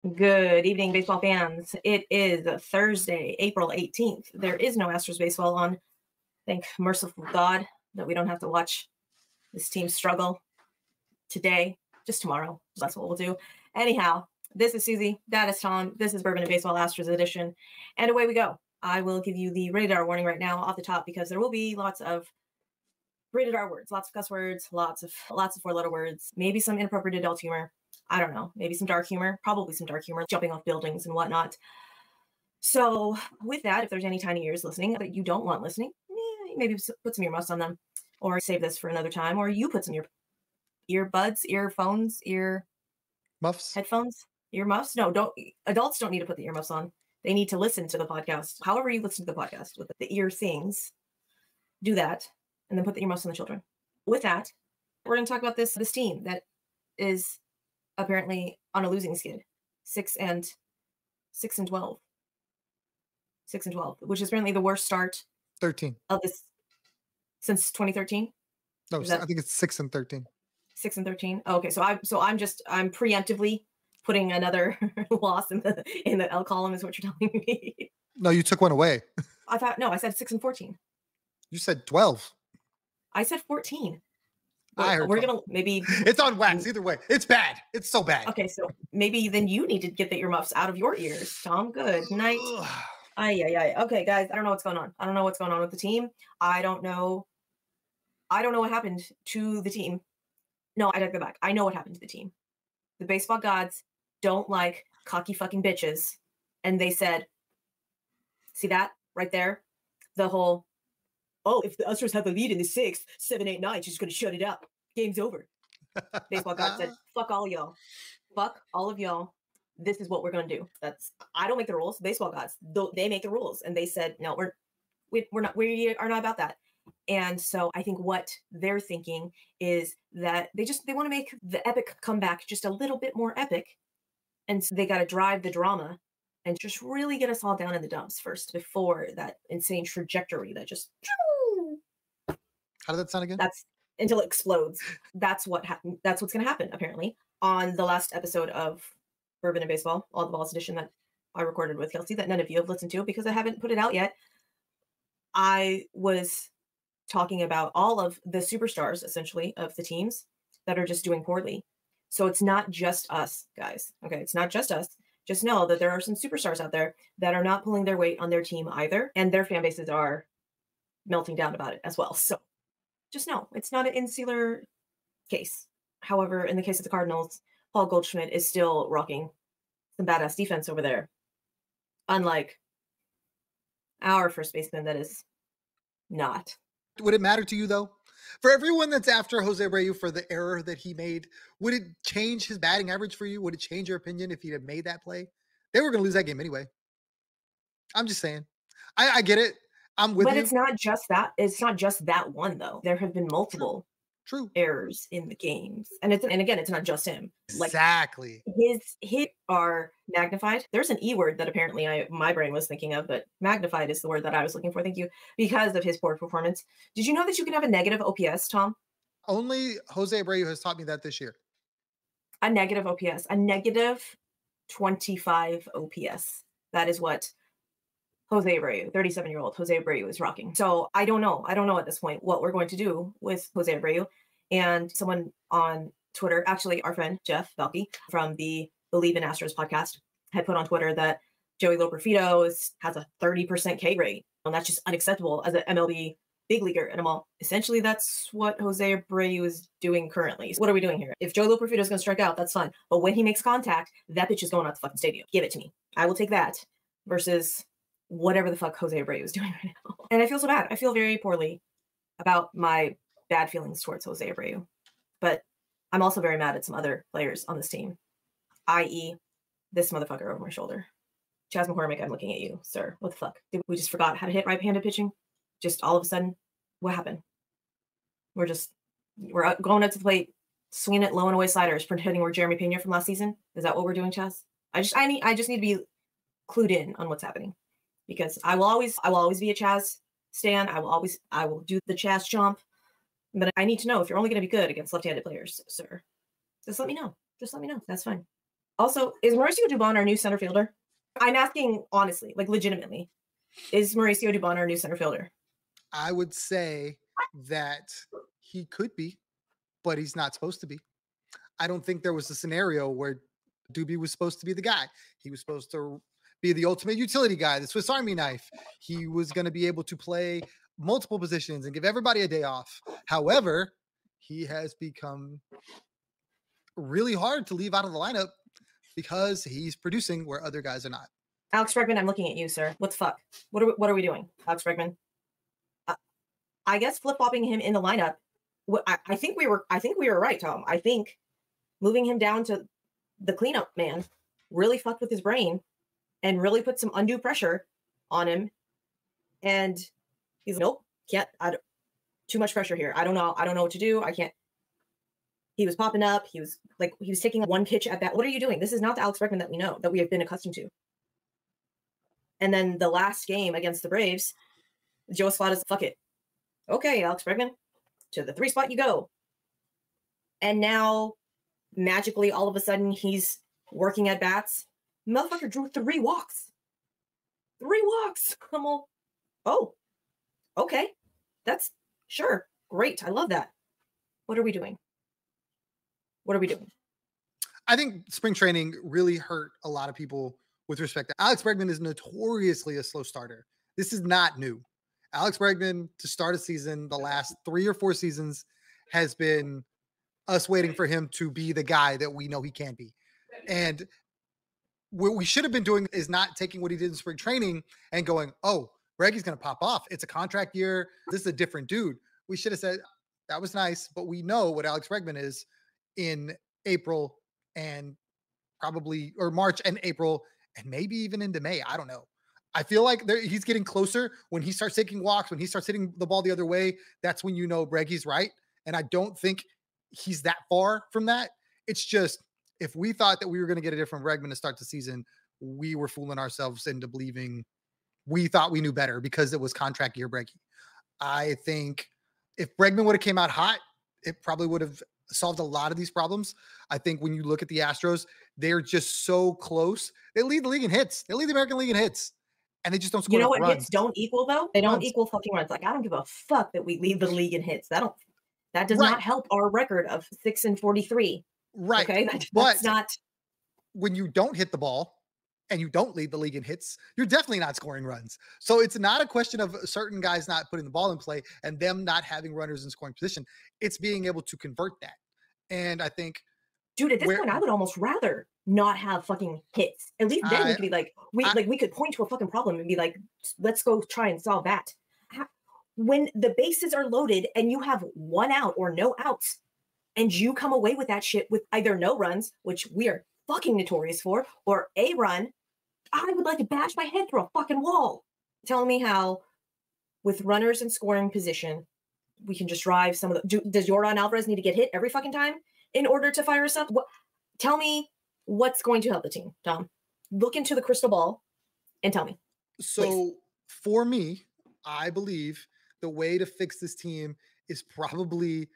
Good evening, baseball fans. It is Thursday, April 18th. There is no Astros baseball on. Thank merciful God that we don't have to watch this team struggle today, just tomorrow. That's what we'll do. Anyhow, this is Suzy. That is Tom. This is Bourbon Baseball Astros Edition. And away we go. I will give you the rated R warning right now off the top because there will be lots of rated R words, lots of cuss words, lots of four-letter words, maybe some inappropriate adult humor. I don't know, maybe some dark humor, probably some dark humor, jumping off buildings and whatnot. So with that, if there's any tiny ears listening that you don't want listening, maybe put some earmuffs on them or save this for another time, or you put some earbuds, earphones, Muffs? headphones, earmuffs. No, adults don't need to put the earmuffs on. They need to listen to the podcast. However you listen to the podcast with the ear things, do that, and then put the earmuffs on the children. With that, we're going to talk about this team that is apparently on a losing skid, 6 and 12, which is apparently the worst start 13 of this since 2013. No, I think it's 6 and 13. 6 and 13. Oh, okay, so I'm preemptively putting another loss in the L column is what you're telling me. No, you took one away. I said 6 and 14. You said 12. I said 14. We're gonna maybe it's on wax either way. It's bad. It's so bad. Okay, so maybe then you need to get the earmuffs out of your ears, Tom. Good night. Ay. Okay, guys, I don't know what's going on. I don't know what's going on with the team. I don't know what happened to the team. No, I take that back. I know what happened to the team. The baseball gods don't like cocky fucking bitches, and they said, "See that right there? The whole." Oh, if the Astros have the lead in the 6th, 7, 8, 9, she's going to shut it up. Game's over. Baseball God said, fuck all y'all. Fuck all of y'all. This is what we're going to do. I don't make the rules. Baseball gods, they make the rules. And they said, no, we are not about that. And so I think what they're thinking is that they want to make the epic comeback just a little bit more epic. And so they got to drive the drama and just really get us all down in the dumps first before that insane trajectory that just... How did that sound again? That's until it explodes. That's what happened. That's what's going to happen, apparently. On the last episode of Bourbon and Baseball, All the Balls Edition that I recorded with Kelsey, that none of you have listened to because I haven't put it out yet, I was talking about all of the superstars, essentially, of the teams that are just doing poorly. So it's not just us, guys. Okay, it's not just us. Just know that there are some superstars out there that are not pulling their weight on their team either, and their fan bases are melting down about it as well. So just know it's not an insular case. However, in the case of the Cardinals, Paul Goldschmidt is still rocking some badass defense over there. Unlike our first baseman that is not. Would it matter to you, though? For everyone that's after Jose Abreu for the error that he made, would it change his batting average for you? Would it change your opinion if he had made that play? They were going to lose that game anyway. I'm just saying. I get it. I'm with you. But it's not just that. It's not just that one, though. There have been multiple True. errors in the games. And again, it's not just him. Exactly. His hits are magnified. There's an E word that apparently my brain was thinking of, but magnified is the word that I was looking for. Thank you. Because of his poor performance. Did you know that you can have a negative OPS, Tom? Only Jose Abreu has taught me that this year. A negative OPS. A negative 25 OPS. That is what Jose Abreu, 37-year-old Jose Abreu is rocking. So I don't know at this point what we're going to do with Jose Abreu. And someone on Twitter, actually our friend Jeff Belkey from the Believe in Astros podcast, had put on Twitter that Joey Loperfido has a 30% K rate. And that's just unacceptable as an MLB big leaguer. And I'm all, essentially that's what Jose Abreu is doing currently. So what are we doing here? If Joey Loperfido is going to strike out, that's fine. But when he makes contact, that pitch is going out the fucking stadium. Give it to me. I will take that versus whatever the fuck Jose Abreu is doing right now. And I feel so bad. I feel very poorly about my bad feelings towards Jose Abreu. But I'm also very mad at some other players on this team, i.e. this motherfucker over my shoulder. Chas McCormick, I'm looking at you, sir. What the fuck? Did we just forgot how to hit right-handed pitching? Just all of a sudden, what happened? We're going up to the plate, swinging it low and away sliders, pretending we're Jeremy Pena from last season. Is that what we're doing, Chas? I just need to be clued in on what's happening. Because I will always be a Chas stan. I will do the Chas chomp. But I need to know if you're only going to be good against left-handed players, sir. Just let me know. That's fine. Also, is Mauricio Dubon our new center fielder? I'm asking honestly, like legitimately. Is Mauricio Dubon our new center fielder? I would say that he could be, but he's not supposed to be. I don't think there was a scenario where Doobie was supposed to be the guy. He was supposed to be the ultimate utility guy, the Swiss Army knife. He was going to be able to play multiple positions and give everybody a day off. However, he has become really hard to leave out of the lineup because he's producing where other guys are not. Alex Bregman, I'm looking at you, sir. What the fuck? What are we doing, Alex Bregman? I guess flip-flopping him in the lineup. I think we were right, Tom. I think moving him down to the cleanup man really fucked with his brain and really put some undue pressure on him. And he's like, nope, can't. Too much pressure here. I don't know what to do. I can't. He was popping up. He was taking one pitch at bat. What are you doing? This is not the Alex Bregman that we know, that we have been accustomed to. And then the last game against the Braves, Joe Esplada's fuck it. Okay, Alex Bregman, to the 3 spot you go. And now, magically, all of a sudden, he's working at bats. Motherfucker drew 3 walks. 3 walks. I'm all, oh, okay. That's, sure, great. I love that. What are we doing? What are we doing? I think spring training really hurt a lot of people with respect to Alex Bregman is notoriously a slow starter. This is not new. Alex Bregman to start a season, the last 3 or 4 seasons has been us waiting for him to be the guy that we know he can be. And what we should have been doing is not taking what he did in spring training and going, oh, Reggie's going to pop off. It's a contract year. This is a different dude. We should have said, that was nice, but we know what Alex Bregman is in April and probably, or March and April, and maybe even into May. I don't know. I feel like he's getting closer. When he starts taking walks, when he starts hitting the ball the other way, that's when you know Reggie's right. And I don't think he's that far from that. It's just, if we thought that we were going to get a different Bregman to start the season, we were fooling ourselves into believing we thought we knew better because it was contract year Breggie. I think if Bregman would have came out hot, it probably would have solved a lot of these problems. I think when you look at the Astros, they're just so close. They lead the league in hits. They lead the American League in hits. And they just don't score. You know what runs. hits don't equal, though? They don't equal fucking runs. Like, I don't give a fuck that we lead the league in hits. That does not help our record of 6-43. Right. Okay. That's not. When you don't hit the ball and you don't lead the league in hits, you're definitely not scoring runs. So it's not a question of certain guys not putting the ball in play and them not having runners in scoring position. It's being able to convert that. And I think, dude, at this point, I would almost rather not have fucking hits. At least then we could be like, we could point to a fucking problem and be like, let's go try and solve that. When the bases are loaded and you have 1 out or no outs, and you come away with that shit with either no runs, which we are fucking notorious for, or a run, I would like to bash my head through a fucking wall. Tell me how, with runners in scoring position, we can just drive some of the. Does Yordan Alvarez need to get hit every fucking time in order to fire us up? Tell me what's going to help the team, Tom. Look into the crystal ball and tell me. So please. For me, I believe the way to fix this team is probably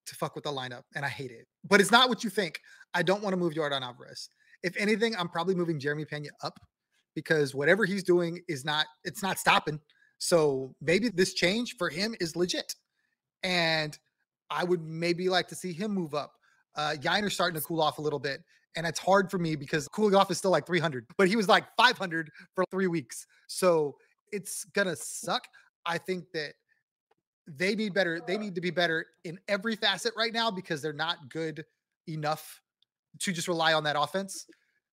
to fuck with the lineup, and I hate it. But it's not what you think. I don't want to move Yordan Alvarez. If anything, I'm probably moving Jeremy Pena up because whatever he's doing it's not stopping. So maybe this change for him is legit. And I would maybe like to see him move up. Yiner's starting to cool off a little bit. And it's hard for me because cooling off is still like 300, but he was like 500 for 3 weeks. So it's going to suck. I think that they need better. They need to be better in every facet right now because they're not good enough to just rely on that offense.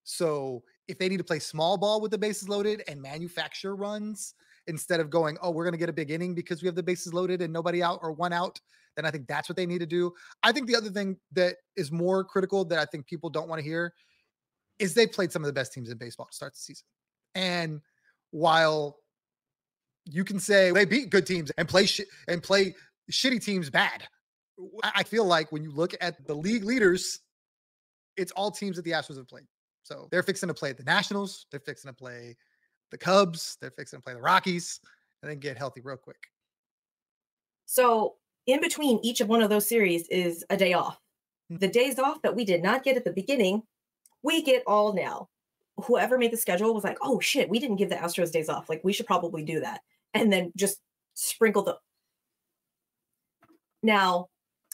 So if they need to play small ball with the bases loaded and manufacture runs instead of going, oh, we're going to get a big inning because we have the bases loaded and nobody out or 1 out, then I think that's what they need to do. I think the other thing that is more critical that I think people don't want to hear is they played some of the best teams in baseball to start the season. And while you can say they beat good teams and play shitty teams bad, I feel like when you look at the league leaders, it's all teams that the Astros have played. So they're fixing to play the Nationals. They're fixing to play the Cubs. They're fixing to play the Rockies and then get healthy real quick. So in between each of one of those series is a day off. The days off that we did not get at the beginning we get all now. Whoever made the schedule was like, oh shit, we didn't give the Astros days off. Like, we should probably do that. And then just sprinkle the. Now,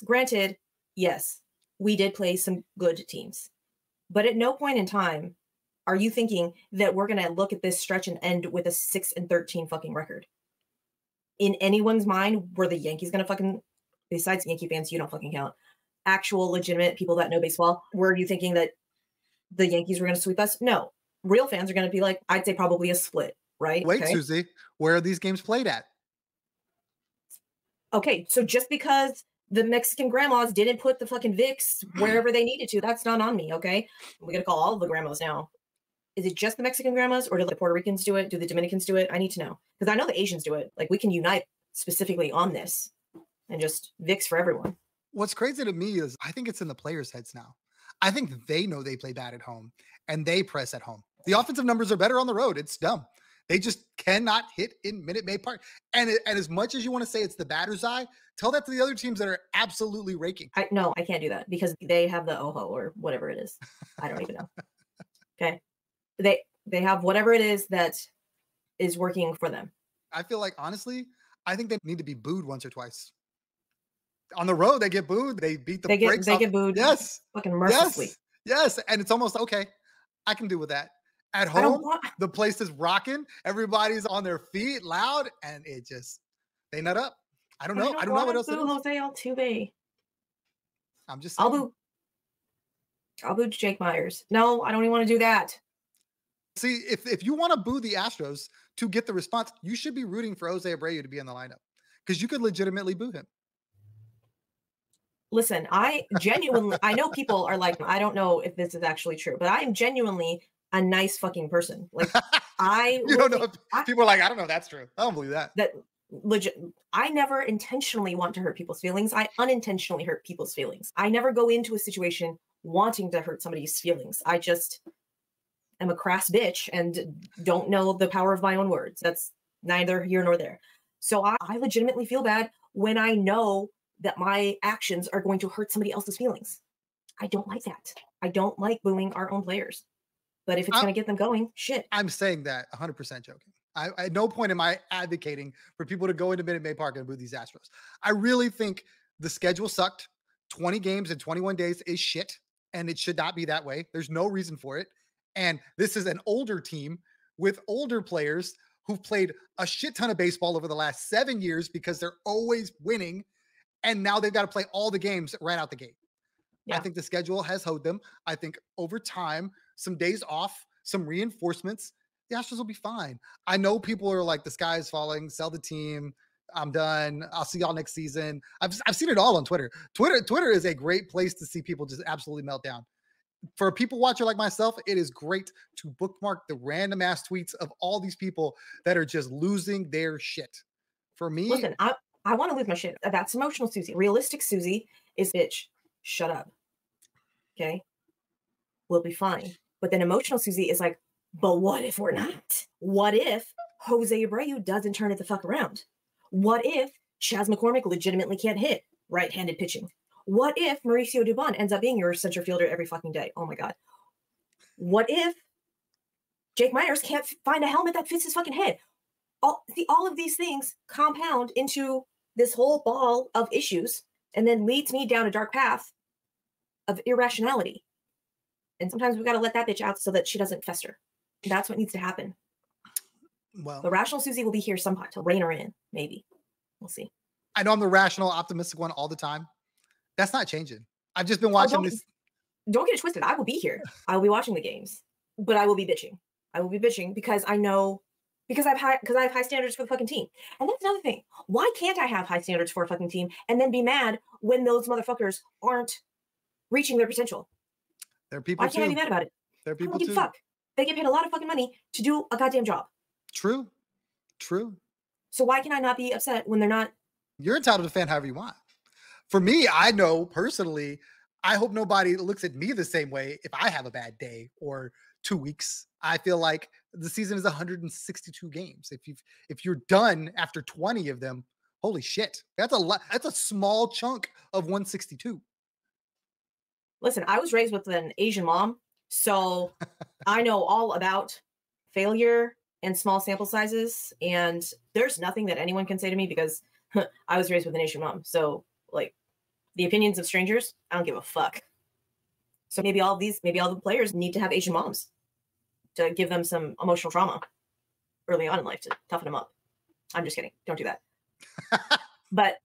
granted, yes, we did play some good teams. But at no point in time are you thinking that we're going to look at this stretch and end with a 6-13 fucking record. In anyone's mind, were the Yankees going to fucking, besides Yankee fans, you don't fucking count, actual legitimate people that know baseball, were you thinking that the Yankees were going to sweep us? No. Real fans are going to be like, I'd say probably a split, right? Wait, okay. Suzy, where are these games played at? Okay, so just because the Mexican grandmas didn't put the fucking VIX wherever they needed to, that's not on me, okay? We got to call all of the grandmas now. Is it just the Mexican grandmas, or do the Puerto Ricans do it? Do the Dominicans do it? I need to know. Because I know the Asians do it. Like, we can unite specifically on this and just VIX for everyone. What's crazy to me is I think it's in the players' heads now. I think they know they play bad at home, and they press at home. The offensive numbers are better on the road. It's dumb. They just cannot hit in Minute Maid Park. And as much as you want to say it's the batter's eye, tell that to the other teams that are absolutely raking. No, I can't do that because they have the OHO or whatever it is. I don't even know. Okay. They have whatever it is that is working for them. I feel like, honestly, I think they need to be booed once or twice. On the road, they get booed. They beat the brakes They get booed. Yes. Fucking mercilessly. Yes. And it's almost, okay, I can do with that. At home, the place is rocking. Everybody's on their feet, loud, and it just, they nut up. I don't know. I don't know what else to do. Jose Altuve. I'm just saying. I'll boo Jake Myers. No, I don't even want to do that. See, if you want to boo the Astros to get the response, you should be rooting for Jose Abreu to be in the lineup because you could legitimately boo him. Listen, I genuinely, I know people are like, I don't know if this is actually true, but I am genuinely a nice fucking person. Like, you don't know. People are like, I don't know if that's true. I don't believe that. That legit. I never intentionally want to hurt people's feelings. I unintentionally hurt people's feelings. I never go into a situation wanting to hurt somebody's feelings. I just am a crass bitch and don't know the power of my own words. That's neither here nor there. So I legitimately feel bad when I know that my actions are going to hurt somebody else's feelings. I don't like that. I don't like booing our own players. But if it's going to get them going, shit. I'm saying that 100% joking. At no point am I advocating for people to go into Minute Maid Park and boo these Astros. I really think the schedule sucked. 20 games in 21 days is shit, and it should not be that way. There's no reason for it. And this is an older team with older players who've played a shit ton of baseball over the last 7 years because they're always winning. And now they've got to play all the games right out the gate. Yeah. I think the schedule has hoed them. I think over time, some days off, some reinforcements, the Astros will be fine. I know people are like, the sky is falling, sell the team, I'm done, I'll see y'all next season. I've seen it all on Twitter. Twitter is a great place to see people just absolutely melt down. For a people watcher like myself, it is great to bookmark the random ass tweets of all these people that are just losing their shit. For me, listen, I want to lose my shit. That's emotional Suzy. Realistic Suzy is, bitch, shut up. Okay? We'll be fine. But then emotional Suzy is like, but what if we're not? What if Jose Abreu doesn't turn it the fuck around? What if Chas McCormick legitimately can't hit right-handed pitching? What if Mauricio Dubon ends up being your center fielder every fucking day? Oh my God. What if Jake Myers can't find a helmet that fits his fucking head? All of these things compound into this whole ball of issues and then leads me down a dark path of irrationality. And sometimes we got to let that bitch out so that she doesn't fester. That's what needs to happen. Well, the rational Suzy will be here somehow to rein her in. Maybe. We'll see. I know I'm the rational, optimistic one all the time. That's not changing. I've just been watching this. Don't get it twisted. I will be here. I will be watching the games, but I will be bitching. I will be bitching because I know, because I have high standards for the fucking team. And that's another thing. Why can't I have high standards for a fucking team and then be mad when those motherfuckers aren't reaching their potential? They're people. Why can't I be mad about it? They're people too. Fuck. They get paid a lot of fucking money to do a goddamn job. True. So why can I not be upset when they're not? You're entitled to fan however you want. For me, I know personally, I hope nobody looks at me the same way if I have a bad day or 2 weeks. I feel like the season is 162 games. If you're done after 20 of them, holy shit. That's a lot. That's a small chunk of 162. Listen, I was raised with an Asian mom So I know all about failure and small sample sizes. And there's nothing that anyone can say to me because I was raised with an Asian mom. So like the opinions of strangers, I don't give a fuck. So maybe all the players need to have Asian moms to give them some emotional trauma early on in life to toughen them up. I'm just kidding. Don't do that. But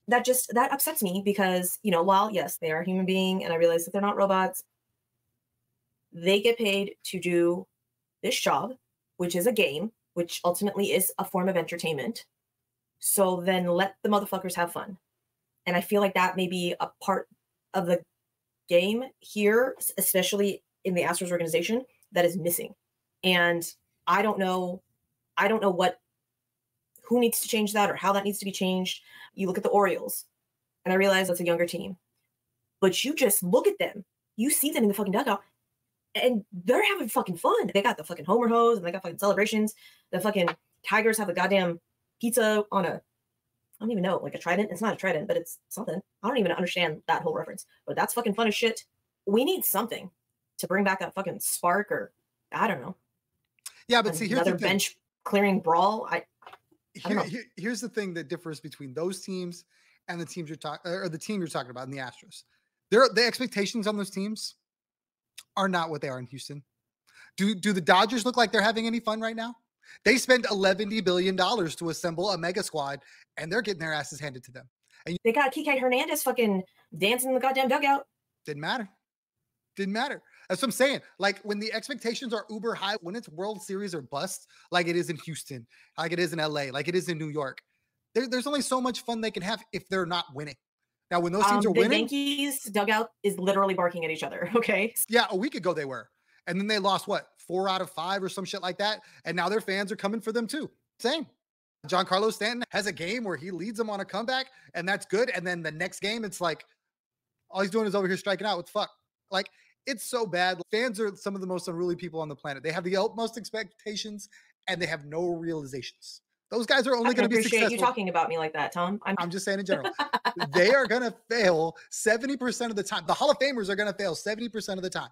that upsets me because, you know, while yes, they are a human being and I realize that they're not robots, they get paid to do this job, which is a game, which ultimately is a form of entertainment. So then let the motherfuckers have fun. And I feel like that may be a part of the game here, especially in the Astros organization, that is missing. And I don't know who needs to change that or how that needs to be changed. You look at the Orioles, and I realize that's a younger team, but you just look at them. You see them in the fucking dugout, and they're having fucking fun. They got the fucking homer hose, and they got fucking celebrations. The fucking Tigers have a goddamn pizza on a, I don't even know, like a trident. It's not a trident, but it's something. I don't even understand that whole reference, but that's fucking fun as shit. We need something to bring back that fucking spark, or I don't know. Yeah, but see, here's another the thing. bench clearing brawl. Here's the thing that differs between those teams and the teams the team you're talking about in the Astros. The expectations on those teams are not what they are in Houston. Do the Dodgers look like they're having any fun right now? They spent $11 billion to assemble a mega squad, and they're getting their asses handed to them. And they got Kike Hernandez fucking dancing in the goddamn dugout. Didn't matter. That's what I'm saying. Like when the expectations are uber high, when it's World Series or bust, like it is in Houston, like it is in LA, like it is in New York, there's only so much fun they can have if they're not winning. Now, when those teams are winning, the Yankees dugout is literally barking at each other. Okay. Yeah, a week ago they were. And then they lost 4 out of 5 or some shit like that. And now their fans are coming for them too. Same. Giancarlo Stanton has a game where he leads them on a comeback, and that's good. And then the next game, it's like all he's doing is over here striking out. What the fuck? Like, it's so bad. Fans are some of the most unruly people on the planet. They have the utmost expectations and they have no realizations. Those guys are only going to be successful. I appreciate you talking about me like that, Tom. I'm just saying in general. They are going to fail 70% of the time. The Hall of Famers are going to fail 70% of the time.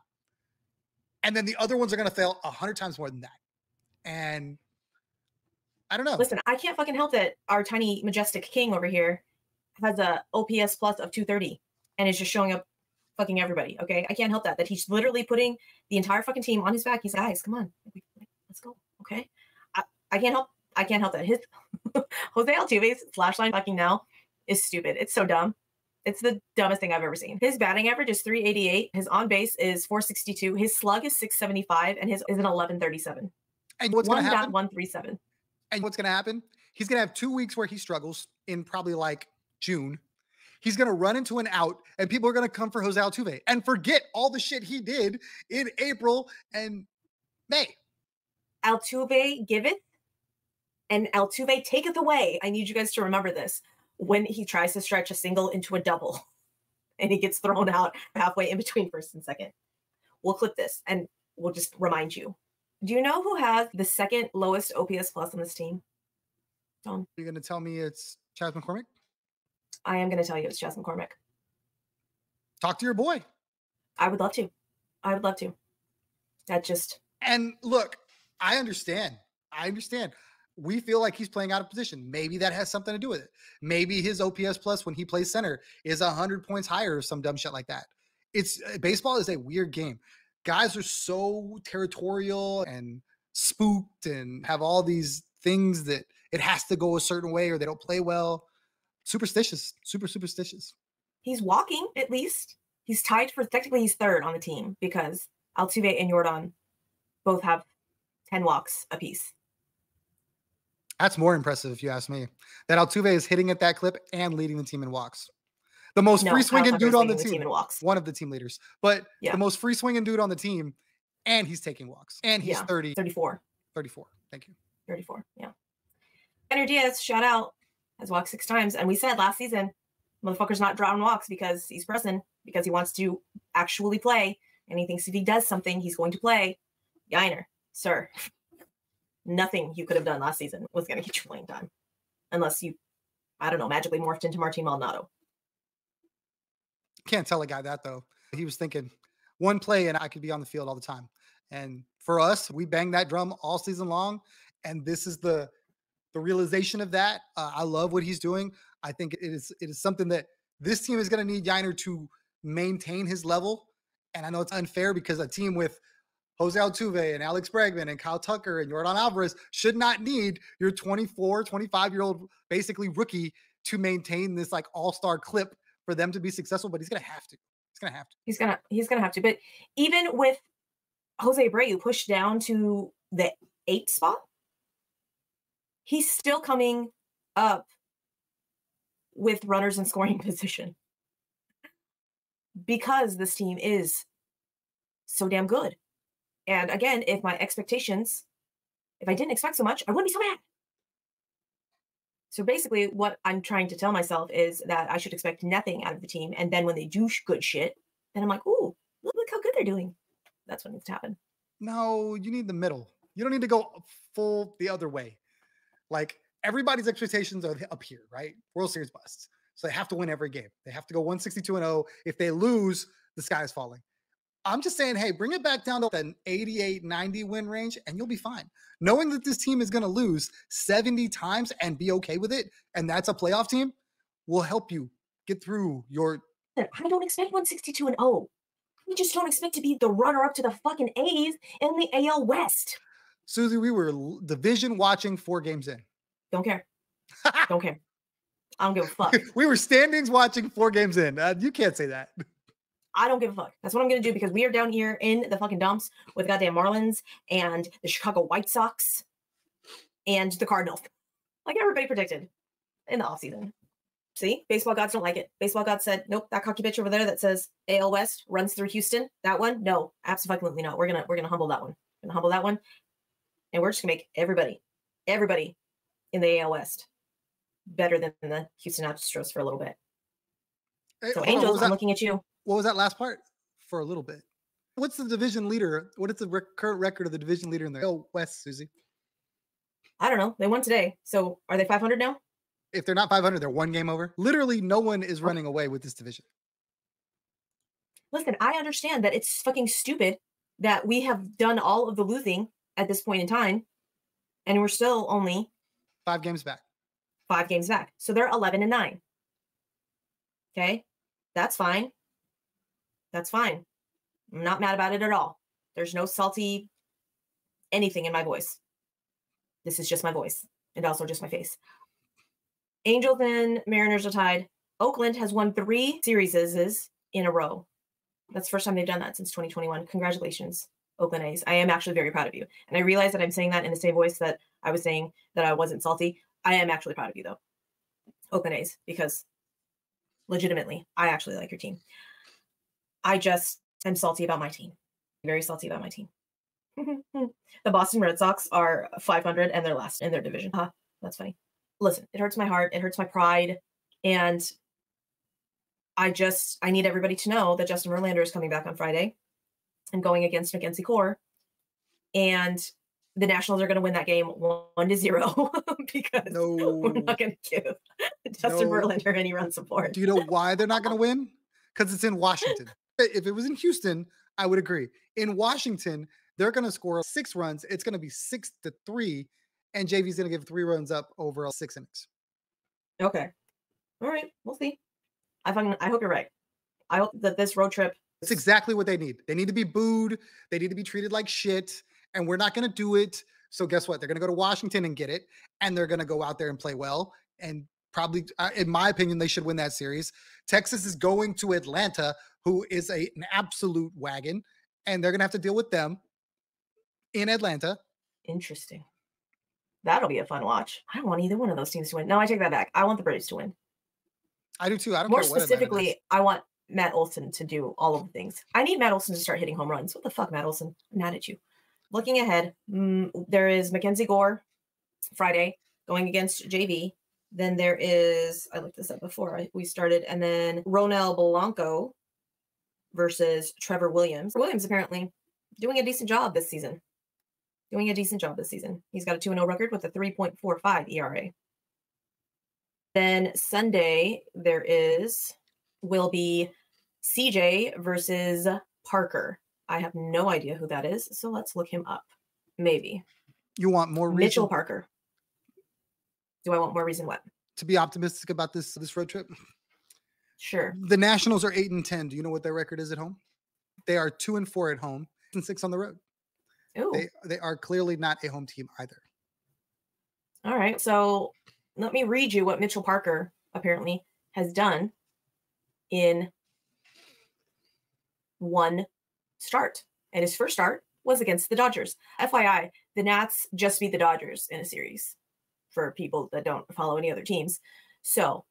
And then the other ones are going to fail 100 times more than that. And I don't know. Listen, I can't fucking help that our tiny, majestic king over here has a OPS plus of 230 and is just showing up fucking everybody. Okay. I can't help that he's literally putting the entire fucking team on his back. He's guys, come on, let's go. Okay. I can't help that. His Jose Altuve's slash line fucking now is stupid. It's so dumb. It's the dumbest thing I've ever seen. His batting average is 388. His on base is 462. His slug is 675, and his is an 1137. And what's going to happen? 1.137. And what's going to happen? He's going to have 2 weeks where he struggles in probably like June. He's going to run into an out, and people are going to come for Jose Altuve and forget all the shit he did in April and May. Altuve giveth, and Altuve taketh away. I need you guys to remember this. When he tries to stretch a single into a double and he gets thrown out halfway in between first and second. We'll clip this and we'll just remind you. Do you know who has the second lowest OPS plus on this team? Tom? You're going to tell me it's Chas McCormick? I am going to tell you it's Chas McCormick. Talk to your boy. I would love to. That just... And look, I understand. We feel like he's playing out of position. Maybe that has something to do with it. Maybe his OPS plus when he plays center is 100 points higher or some dumb shit like that. Baseball is a weird game. Guys are so territorial and spooked and have all these things that it has to go a certain way or they don't play well. Superstitious, super superstitious. He's walking at least. He's tied for, technically he's third on the team because Altuve and Jordan both have 10 walks apiece. That's more impressive, if you ask me. That Altuve is hitting at that clip and leading the team in walks. The most free swinging dude on the team in walks. One of the team leaders, but the most free swinging dude on the team, and he's taking walks. And he's 34. 34. Thank you. 34. Yeah. Henry Diaz, shout out, has walked 6 times, and we said last season, motherfucker's not drawing walks because he's pressing, because he wants to actually play, and he thinks if he does something, he's going to play. Yiner, sir. Nothing you could have done last season was going to get you playing time. Unless you, I don't know, magically morphed into Martin Maldonado. Can't tell a guy that, though. He was thinking, one play and I could be on the field all the time. And for us, we bang that drum all season long. And this is the realization of that. I love what he's doing. I think it is something that this team is going to need Yiner to maintain his level. And I know it's unfair because a team with Jose Altuve and Alex Bregman and Kyle Tucker and Yordan Alvarez should not need your 24, 25-year-old basically rookie to maintain this like all-star clip for them to be successful, but he's going to have to. He's going to have to. He's going to have to. But even with Jose Abreu pushed down to the 8th spot, he's still coming up with runners in scoring position because this team is so damn good. And again, if my expectations, if I didn't expect so much, I wouldn't be so mad. So basically what I'm trying to tell myself is that I should expect nothing out of the team. And then when they do good shit, then I'm like, ooh, look how good they're doing. That's what needs to happen. No, you need the middle. You don't need to go full the other way. Like everybody's expectations are up here, right? World Series busts. So they have to win every game. They have to go 162-0. If they lose, the sky is falling. I'm just saying, hey, bring it back down to an 88, 90 win range and you'll be fine. Knowing that this team is going to lose 70 times and be okay with it, and that's a playoff team, will help you get through your... I don't expect 162-0. We just don't expect to be the runner-up to the fucking A's in the AL West. Suzy, we were division watching 4 games in. Don't care. Don't care. I don't give a fuck. We were standings watching 4 games in. You can't say that. I don't give a fuck. That's what I'm going to do because we are down here in the fucking dumps with goddamn Marlins and the Chicago White Sox and the Cardinals. Like everybody predicted in the offseason. See, baseball gods don't like it. Baseball gods said, nope, that cocky bitch over there that says AL West runs through Houston. That one, no, absolutely not. We're gonna humble that one. We're gonna humble that one, and we're just gonna make everybody in the AL West better than the Houston Astros for a little bit. Hey, so Angels, I'm looking at you. What was that last part? For a little bit. What's the division leader? What is the current record of the division leader in the AL West, Suzy? I don't know. They won today. So are they 500 now? If they're not 500, they're 1 game over. Literally, no one is running away with this division. Listen, I understand that it's fucking stupid that we have done all of the losing at this point in time, and we're still only 5 games back. 5 games back. So they're 11-9. Okay, that's fine. That's fine. I'm not mad about it at all. There's no salty anything in my voice. This is just my voice and also just my face. Angels and Mariners are tied. Oakland has won 3 series in a row. That's the first time they've done that since 2021. Congratulations, Oakland A's. I am actually very proud of you. And I realize that I'm saying that in the same voice that I was saying that I wasn't salty. I am actually proud of you, though, Oakland A's, because legitimately, I actually like your team. I just am salty about my team. Very salty about my team. The Boston Red Sox are 500 and they're last in their division. Huh? That's funny. Listen, it hurts my heart. It hurts my pride. And I need everybody to know that Justin Verlander is coming back on Friday and going against Mackenzie Core. And the Nationals are going to win that game 1-0 because we're not going to give Justin Verlander any run support. Do you know why they're not going to win? Because it's in Washington. If it was in Houston, I would agree. In Washington, they're going to score 6 runs. It's going to be 6-3. And JV's going to give 3 runs up over 6 innings. Okay. All right. We'll see. I hope you're right. I hope that this road trip... It's exactly what they need. They need to be booed. They need to be treated like shit. And we're not going to do it. So guess what? They're going to go to Washington and get it. And they're going to go out there and play well. And probably, in my opinion, they should win that series. Texas is going to Atlanta, who is an absolute wagon. And they're going to have to deal with them in Atlanta. Interesting. That'll be a fun watch. I don't want either one of those teams to win. No, I take that back. I want the Braves to win. I do too. I don't More care what specifically, I want Matt Olson to do all of the things. I need Matt Olson to start hitting home runs. What the fuck, Matt Olson? I'm mad at you. Looking ahead, there is Mackenzie Gore Friday going against JV. Then there is, I looked this up before we started, and then Ronel Blanco versus Trevor Williams. Williams apparently doing a decent job this season. He's got a 2-0 record with a 3.45 ERA. Then Sunday, will be CJ versus Parker. I have no idea who that is, so let's look him up. Maybe. You want more reason? Mitchell Parker. Do I want more reason what? To be optimistic about this road trip? Sure. The Nationals are 8-10. Do you know what their record is at home? They are 2-4 at home and 6 on the road. Ooh. They are clearly not a home team either. All right. So let me read you what Mitchell Parker apparently has done in one start. And his first start was against the Dodgers. FYI, the Nats just beat the Dodgers in a series for people that don't follow any other teams. So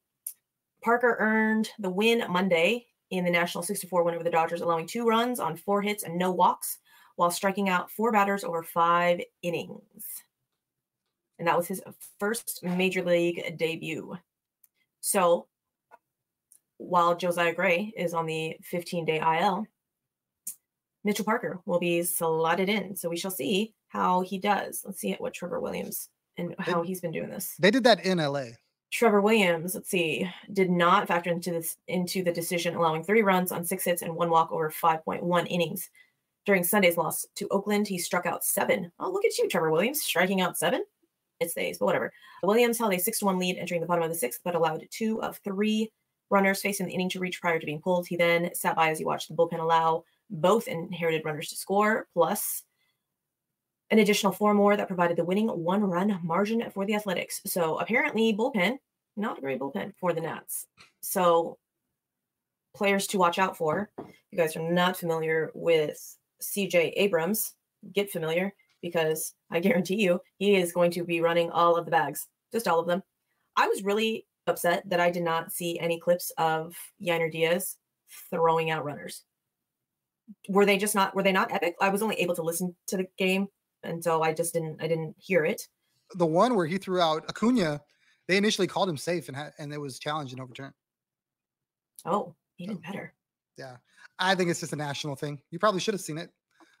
Parker earned the win Monday in the National 6-4 win over the Dodgers, allowing 2 runs on 4 hits and no walks while striking out 4 batters over 5 innings. And that was his first major league debut. So while Josiah Gray is on the 15-day IL, Mitchell Parker will be slotted in. So we shall see how he does. Let's see what Trevor Williams and how he's been doing this. They did that in LA. Trevor Williams, let's see, did not factor into the decision, allowing 3 runs on 6 hits and 1 walk over 5.1 innings. During Sunday's loss to Oakland, he struck out 7. Oh, look at you, Trevor Williams, striking out 7. It's days, but whatever. Williams held a 6-1 lead entering the bottom of the 6th, but allowed 2 of 3 runners facing the inning to reach prior to being pulled. He then sat by as he watched the bullpen allow both inherited runners to score, plus an additional 4 more that provided the winning 1-run margin for the Athletics. So apparently bullpen, not a great bullpen for the Nats. So players to watch out for. If you guys are not familiar with CJ Abrams, get familiar, because I guarantee you he is going to be running all of the bags, just all of them. I was really upset that I did not see any clips of Yainer Diaz throwing out runners. Were they not epic? I was only able to listen to the game, and so I didn't hear it. The one where he threw out Acuna, they initially called him safe and it was challenged and overturned. Oh, even better. Yeah. I think it's just a national thing. You probably should have seen it.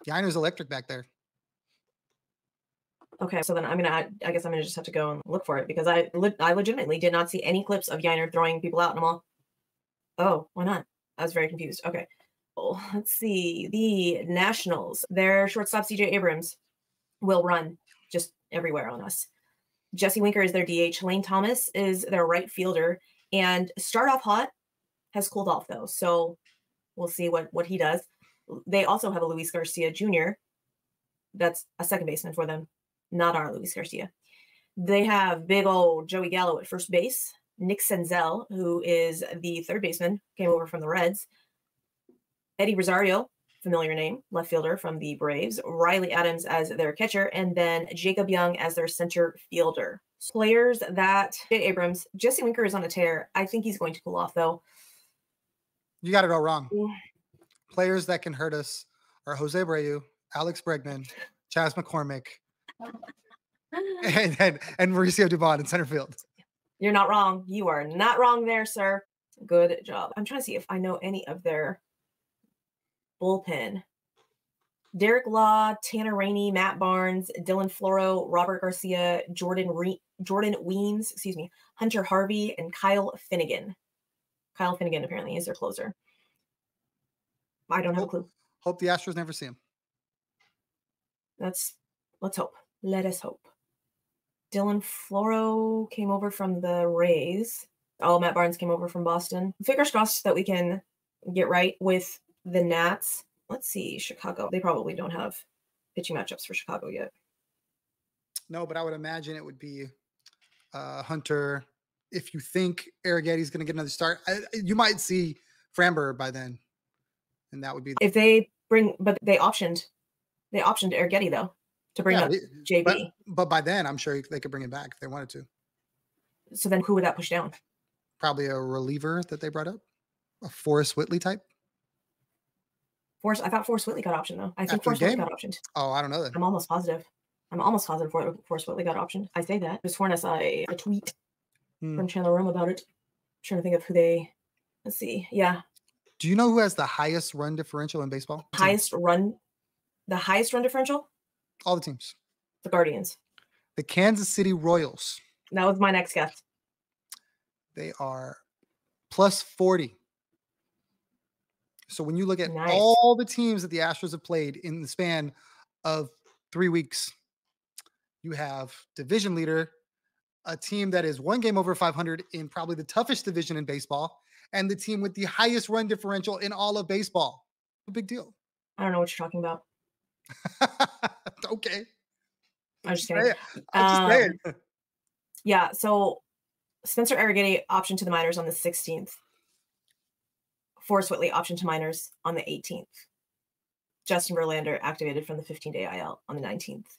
Yainer's electric back there. Okay, so then I guess I'm gonna just have to go and look for it, because I legitimately did not see any clips of Yainer throwing people out, and I'm all, oh, why not? I was very confused. Okay, well, let's see. The Nationals, their shortstop CJ Abrams will run just everywhere on us. Jesse Winker is their DH. Lane Thomas is their right fielder, and start off hot, has cooled off though, so we'll see what he does. They also have a Luis Garcia Jr. That's a second baseman for them. Not our Luis Garcia. They have big old Joey Gallo at first base. Nick Senzel, who is the third baseman, came over from the Reds. Eddie Rosario, familiar name, left fielder from the Braves. Riley Adams as their catcher, and then Jacob Young as their center fielder. Players that Jay Abrams, Jesse Winker is on a tear. I think he's going to cool off though. You got it all wrong. Players that can hurt us are Jose Abreu, Alex Bregman, Chas McCormick, and Mauricio Dubon in center field. You're not wrong. You are not wrong there, sir. Good job. I'm trying to see if I know any of their bullpen. Derek Law, Tanner Rainey, Matt Barnes, Dylan Floro, Robert Garcia, Jordan Weems, Hunter Harvey, and Kyle Finnegan. Kyle Finnegan apparently is their closer. I don't have a clue. Hope the Astros never see him. Let's hope. Let us hope. Dylan Floro came over from the Rays. Oh, Matt Barnes came over from Boston. Fingers crossed that we can get right with the Nats. Let's see, Chicago. They probably don't have pitching matchups for Chicago yet. No, but I would imagine it would be Hunter. If you think Arrigetti's going to get another start, you might see Framber by then. And that would be if they bring, but they optioned Arrigetti though to bring up JB. But by then, I'm sure they could bring it back if they wanted to. So then, who would that push down? Probably a reliever that they brought up, a Forrest Whitley type. I thought Forrest Whitley got optioned though. I think Forrest Whitley got optioned. Oh, I don't know that. I'm almost positive Forrest Whitley got optioned. I say that. Just sworn us a tweet from Chandler Rome about it. I'm trying to think of who they. Let's see. Yeah. Do you know who has the highest run differential in baseball? The highest run differential? All the teams. The Guardians. The Kansas City Royals. That was my next guess. They are plus 40. So when you look at Nice. all the teams that the Astros have played in the span of 3 weeks, you have division leader, a team that is 1 game over 500 in probably the toughest division in baseball, and the team with the highest run differential in all of baseball. A big deal. I don't know what you're talking about. Okay. I'm just kidding. I'm just saying. Yeah, so Spencer Arrighetti optioned to the minors on the 16th. Forrest Whitley optioned to minors on the 18th. Justin Verlander activated from the 15-day IL on the 19th.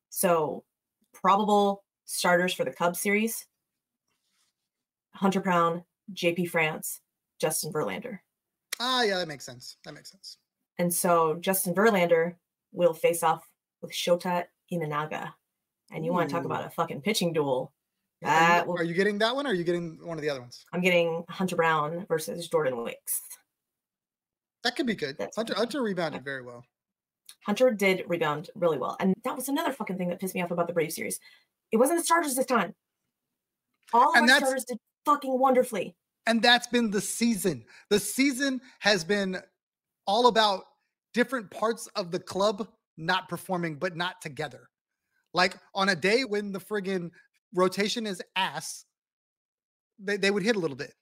So probable starters for the Cubs series: Hunter Brown, JP France, Justin Verlander. Yeah, that makes sense. And so Justin Verlander will face off with Shota Imanaga. And you want to talk about a fucking pitching duel. Are you getting that one, or are you getting one of the other ones? I'm getting Hunter Brown versus Jordan Wicks. That could be good. Hunter rebounded very well. Hunter did rebound really well. And that was another fucking thing that pissed me off about the Braves series. It wasn't the starters this time. All of our starters did fucking wonderfully. And that's been the season. The season has been all about different parts of the club not performing, but not together. Like on a day when the friggin' rotation is ass, they would hit a little bit.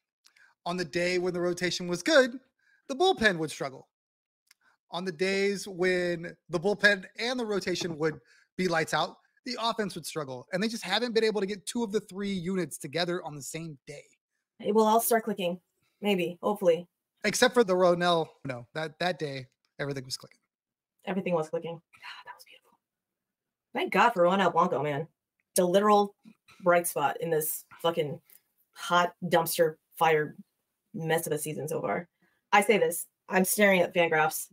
On the day when the rotation was good, the bullpen would struggle. On the days when the bullpen and the rotation would be lights out, the offense would struggle. And they just haven't been able to get 2 of the 3 units together on the same day. It will all start clicking. Maybe, hopefully. Except for the Ronell. No, that day, everything was clicking. Everything was clicking. God, that was beautiful. Thank God for Ronell Blanco, man. The literal bright spot in this fucking hot dumpster fire mess of a season so far. I say this. I'm staring at Fangraphs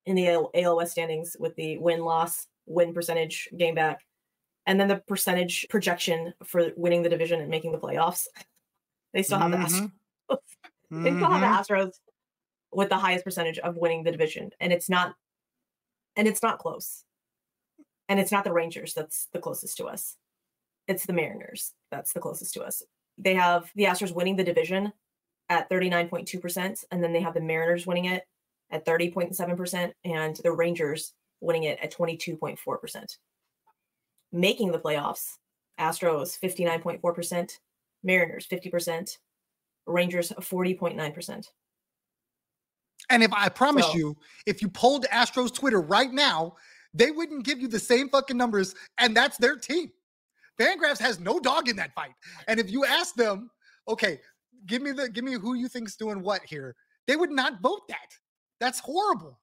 in the AL West standings with the win-loss, win percentage, game back, and then the percentage projection for winning the division and making the playoffs. They still have the Astros. They still have the Astros with the highest percentage of winning the division, and it's not close. And it's not the Rangers that's the closest to us. It's the Mariners that's the closest to us. They have the Astros winning the division at 39.2%, and then they have the Mariners winning it at 30.7%, and the Rangers winning it at 22.4%. Making the playoffs, Astros 59.4%, Mariners 50%, Rangers 40.9%. And if I promise you, if you polled Astros Twitter right now, they wouldn't give you the same fucking numbers, and that's their team. Fangraphs has no dog in that fight. And if you ask them, okay, give me who you think's doing what here, they would not vote that. That's horrible.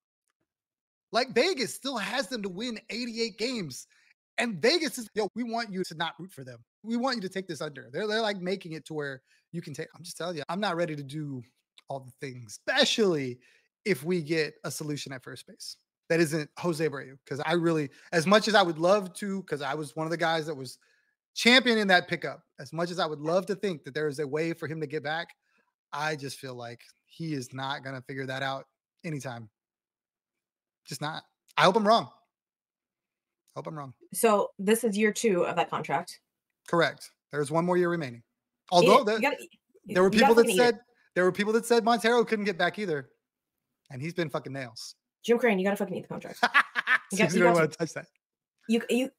Like Vegas still has them to win 88 games. And Vegas is, we want you to not root for them. We want you to take this under. They're like making it to where you can take. I'm just telling you, I'm not ready to do all the things, especially if we get a solution at first base that isn't Jose Abreu. Because I really, as much as I would love to, because I was one of the guys that was championing that pickup, as much as I would love to think that there is a way for him to get back, I just feel like he is not going to figure that out anytime. Just not. I hope I'm wrong. So this is year 2 of that contract. Correct. There's 1 more year remaining. Although there were people that said Montero couldn't get back either. And he's been fucking nails. Jim Crane, you gotta fucking eat the contract. You don't want to touch that. You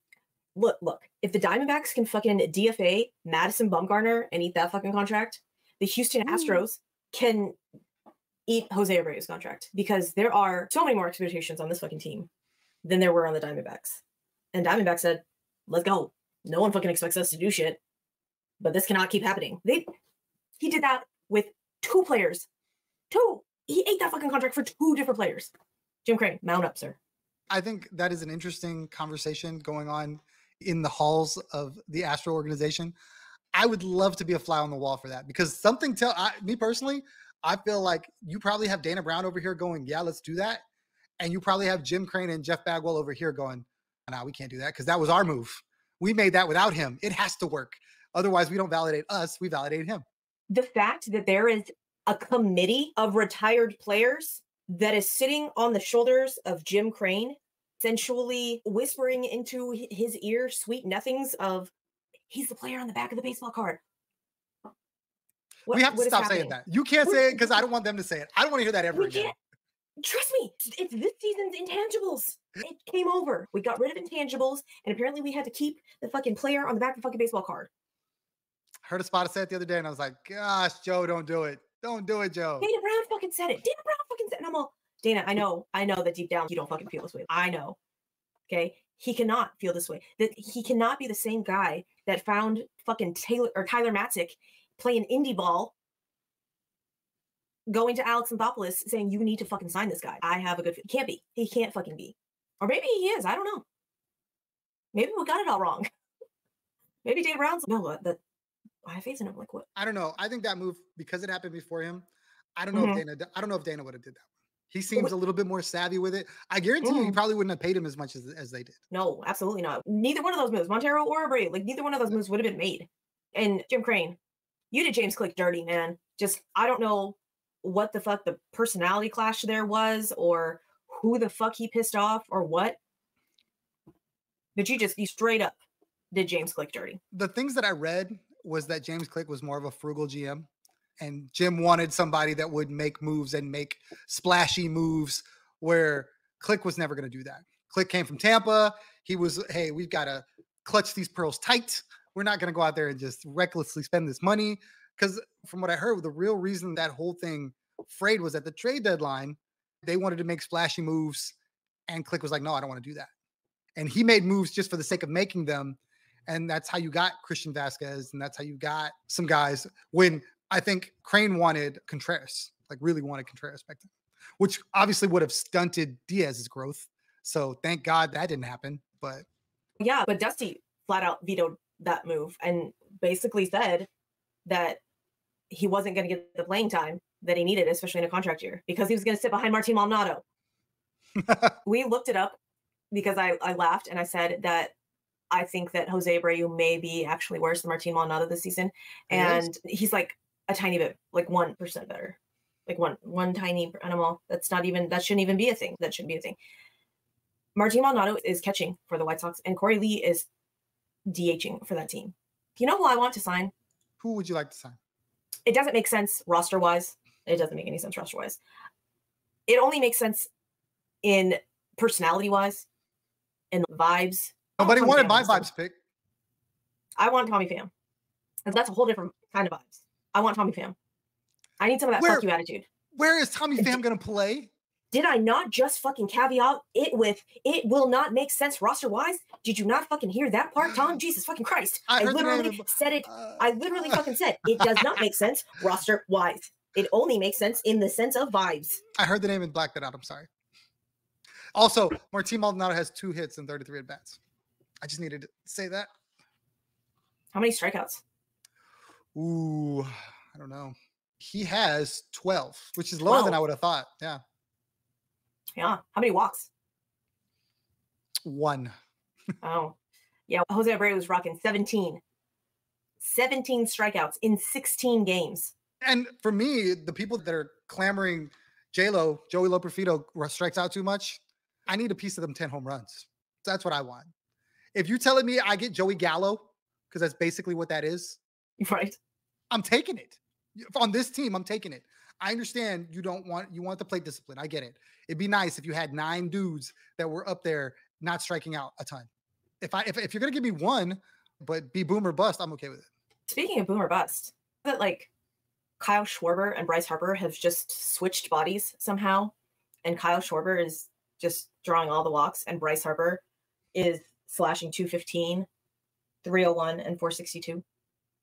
look, if the Diamondbacks can fucking DFA Madison Bumgarner and eat that fucking contract, the Houston Astros can eat Jose Abreu's contract, because there are so many more expectations on this fucking team than there were on the Diamondbacks. And Diamondbacks said, let's go. No one fucking expects us to do shit, but this cannot keep happening. He did that with 2 players. 2. He ate that fucking contract for 2 different players. Jim Crane, mount up, sir. I think that is an interesting conversation going on in the halls of the Astro organization. I would love to be a fly on the wall for that, because me personally, I feel like you probably have Dana Brown over here going, yeah, let's do that. And you probably have Jim Crane and Jeff Bagwell over here going, no, we can't do that, because that was our move. We made that without him. It has to work. Otherwise, we don't validate us. We validate him. The fact that there is a committee of retired players that is sitting on the shoulders of Jim Crane, sensually whispering into his ear sweet nothings of, he's the player on the back of the baseball card. We have to stop saying that. You can't say it because I don't want them to say it. I don't want to hear that ever again. Trust me, it's this season's intangibles. It came over. We got rid of intangibles, and apparently we had to keep the fucking player on the back of the fucking baseball card. Heard a spot say it the other day, and I was like, gosh, Joe, don't do it. Don't do it, Joe. Dana Brown fucking said it. Dana Brown fucking said it. And I'm all, Dana, I know that deep down you don't fucking feel this way. I know. Okay? He cannot feel this way. That he cannot be the same guy that found fucking Tyler Matzik playing indie ball, going to Alex Anthopoulos saying, you need to fucking sign this guy. I have a good... Can't be. He can't fucking be. Or maybe he is. I don't know. Maybe we got it all wrong. Maybe Dana Brown's... No, that... I have faith in him. Like, what? I don't know. I think that move, because it happened before him, I don't know if Dana would have did that. He seems a little bit more savvy with it. I guarantee you, he probably wouldn't have paid him as much as they did. No, absolutely not. Neither one of those moves, Montero or Abreu, like neither one of those moves would have been made. And Jim Crane, you did James Click dirty, man. Just, I don't know what the fuck the personality clash there was, or who the fuck he pissed off, or what. But you straight up did James Click dirty. The things that I read was that James Click was more of a frugal GM, and Jim wanted somebody that would make moves and make splashy moves, where Click was never going to do that. Click came from Tampa. He was, hey, we've got to clutch these pearls tight. We're not going to go out there and just recklessly spend this money. Because from what I heard, the real reason that whole thing frayed was at the trade deadline, they wanted to make splashy moves, and Click was like, no, I don't want to do that. And he made moves just for the sake of making them. And that's how you got Christian Vasquez, and that's how you got some guys. When I think Crane wanted Contreras, like really wanted Contreras back then, which obviously would have stunted Diaz's growth. So thank God that didn't happen. But yeah, but Dusty flat out vetoed that move and basically said that he wasn't going to get the playing time that he needed, especially in a contract year, because he was going to sit behind Martin Maldonado. We looked it up because I laughed and I said that I think that Jose Abreu may be actually worse than Martin Maldonado this season. And he's like a tiny bit, like 1% better. Like one tiny animal. That shouldn't even be a thing. That shouldn't be a thing. Martin Maldonado is catching for the White Sox, and Corey Lee is DHing for that team. You know who I want to sign? Who would you like to sign? It doesn't make sense roster-wise. It doesn't make any sense roster-wise. It only makes sense in personality-wise, in vibes. Nobody wanted my vibes pick. I want Tommy Pham. And that's a whole different kind of vibes. I want Tommy Pham. I need some of that fuck you attitude. Where is Tommy Pham going to play? Did I not just fucking caveat it with, it will not make sense roster-wise? Did you not fucking hear that part, Tom? Jesus fucking Christ. I literally said it. I literally fucking said, it does not make sense roster-wise. It only makes sense in the sense of vibes. I heard the name and blacked it out. I'm sorry. Also, Martin Maldonado has 2 hits and 33 at-bats. I just needed to say that. How many strikeouts? Ooh, I don't know. He has 12, which is lower than I would have thought. Yeah. Yeah. How many walks? 1. Oh. Yeah. Jose Abreu was rocking 17. 17 strikeouts in 16 games. And for me, the people that are clamoring J-Lo, Joey Loperfido strikes out too much, I need a piece of them 10 home runs. So that's what I want. If you're telling me I get Joey Gallo, because that's basically what that is. Right. I'm taking it. On this team, I'm taking it. I understand you want the plate discipline. I get it. It'd be nice if you had 9 dudes that were up there not striking out a ton. If you're gonna give me 1, but be boom or bust, I'm okay with it. Speaking of boom or bust, that like Kyle Schwarber and Bryce Harper have just switched bodies somehow, and Kyle Schwarber is just drawing all the walks, and Bryce Harper is slashing 215, 301, and 462.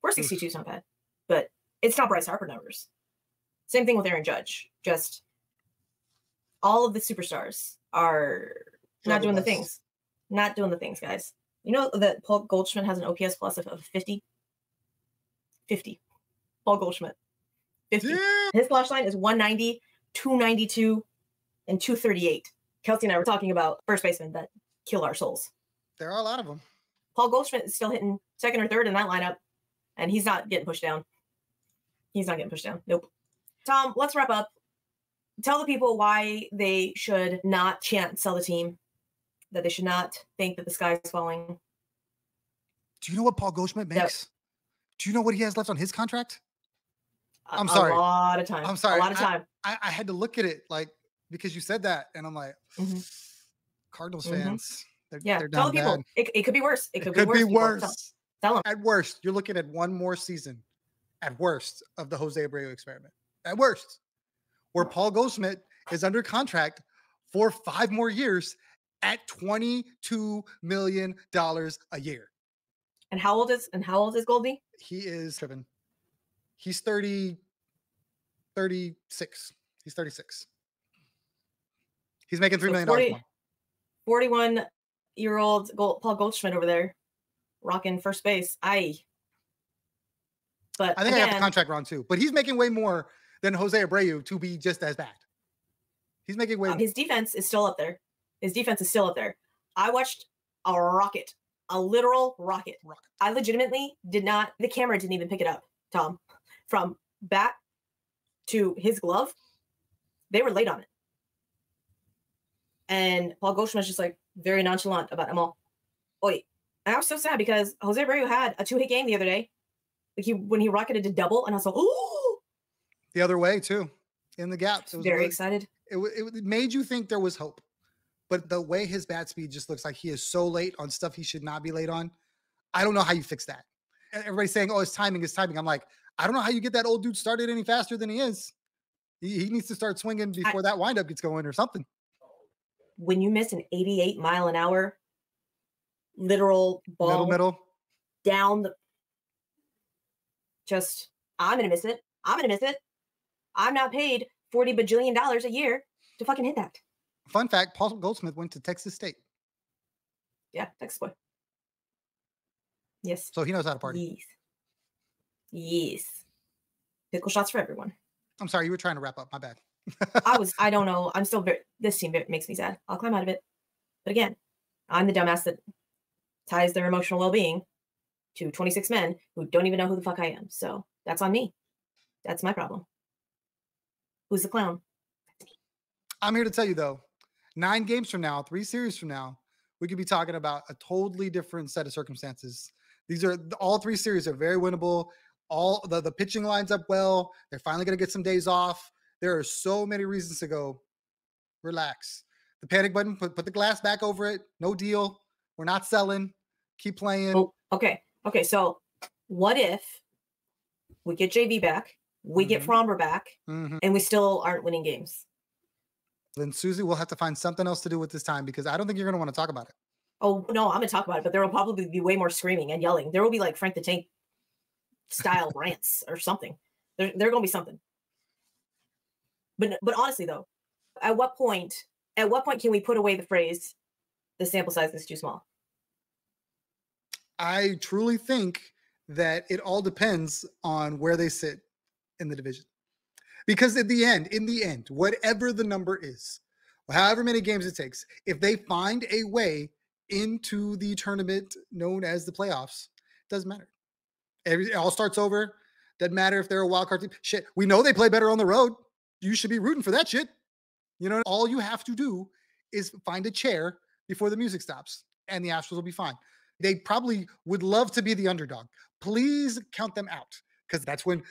462 is not bad, but it's not Bryce Harper numbers. Same thing with Aaron Judge. Just all of the superstars are not doing the things. Not doing the things, guys. You know that Paul Goldschmidt has an OPS plus of 50? 50. Paul Goldschmidt. 50. Yeah. His slash line is 190, 292, and 238. Kelsey and I were talking about first basemen that kill our souls. There are a lot of them. Paul Goldschmidt is still hitting second or third in that lineup, and he's not getting pushed down. He's not getting pushed down. Nope. Tom, let's wrap up. Tell the people why they should not chant sell the team, that they should not think that the sky is falling. Do you know what Paul Goldschmidt makes? Do you know what he has left on his contract? I'm sorry. A lot of time. I'm sorry. A lot of time. I had to look at it like because you said that, and I'm like, Cardinals fans. They're Tell down the people. bad. It could be worse. It could be Be worse. worse. Tell them. At worst, you're looking at one more season. At worst, of the Jose Abreu experiment. At worst, where Paul Goldschmidt is under contract for 5 more years at $22 million a year. And how old is Goldie? He is 7. He's 36. He's 36. He's making $3 million more. 41-year-old Paul Goldschmidt over there, rocking first base. But I think I got the contract wrong too. But he's making way more than Jose Abreu to be just as bad. He's making way more. His defense is still up there. I watched a literal rocket. I legitimately did not. The camera didn't even pick it up, Tom. From bat to his glove, they were late on it. And Paul Goldschmidt's just like very nonchalant about them all. And I was so sad because Jose Abreu had a 2-hit game the other day. Like when he rocketed a double, and I was like, "Oh!" The other way too, in the gap. It was very excited. It made you think there was hope, but the way his bat speed just looks like he is so late on stuff he should not be late on. I don't know how you fix that. Everybody's saying, "Oh, his timing." I'm like, I don't know how you get that old dude started any faster than he is. He needs to start swinging before that windup gets going or something. When you miss an 88-mile-an-hour literal ball middle down the. I'm going to miss it. I'm not paid $40 bajillion a year to fucking hit that. Fun fact, Paul Goldschmidt went to Texas State. Yeah, Texas boy. Yes. So he knows how to party. Yes. Pickle shots for everyone. I'm sorry, you were trying to wrap up. My bad. I don't know. I'm still this team makes me sad. I'll climb out of it. But again, I'm the dumbass that ties their emotional well-being to 26 men who don't even know who the fuck I am. So that's on me. That's my problem. Who's the clown? I'm here to tell you though, 9 games from now, 3 series from now, we could be talking about a totally different set of circumstances. All 3 series are very winnable. All the pitching lines up well. They're finally going to get some days off. There are so many reasons to go relax. The panic button, put the glass back over it. No deal. We're not selling. Keep playing. Oh, okay. So what if we get JV back, we get Fromber back, and we still aren't winning games? Then Suzy will have to find something else to do with this time because I don't think you're going to want to talk about it. Oh, no, I'm going to talk about it, but there will probably be way more screaming and yelling. There will be like Frank the Tank style rants or something. There going to be something. But honestly though, at what point can we put away the phrase, the sample size is too small? I truly think that it all depends on where they sit in the division. Because in the end, whatever the number is, however many games it takes, if they find a way into the tournament known as the playoffs, it doesn't matter. It all starts over. Doesn't matter if they're a wild card team. Shit, we know they play better on the road. You should be rooting for that shit. You know, all you have to do is find a chair before the music stops, and the Astros will be fine. They probably would love to be the underdog. Please count them out, because that's when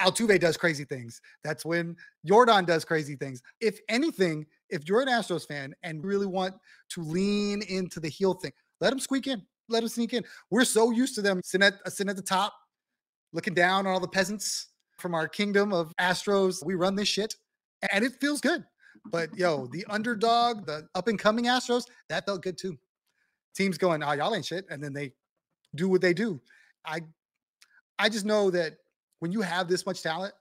Altuve does crazy things. That's when Jordan does crazy things. If anything, if you're an Astros fan and really want to lean into the heel thing, let them squeak in. Let them sneak in. We're so used to them sitting at the top, looking down on all the peasants from our kingdom of Astros. We run this shit, and it feels good. But yo, the underdog, the up-and-coming Astros, that felt good too. Teams going, oh, y'all ain't shit, and then they do what they do. I just know that when you have this much talent,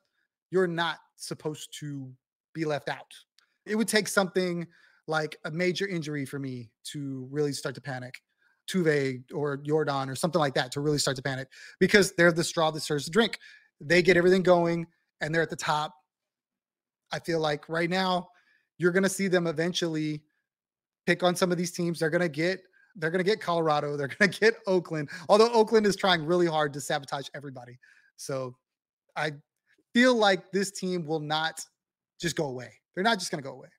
you're not supposed to be left out. It would take something like a major injury for me to really start to panic. Tuve or Jordan or something like that to really start to panic, because they're the straw that stirs the drink. They get everything going and they're at the top. I feel like right now you're going to see them eventually pick on some of these teams. They're going to get Colorado. They're going to get Oakland, although Oakland is trying really hard to sabotage everybody. So I feel like this team will not just go away. They're not just going to go away.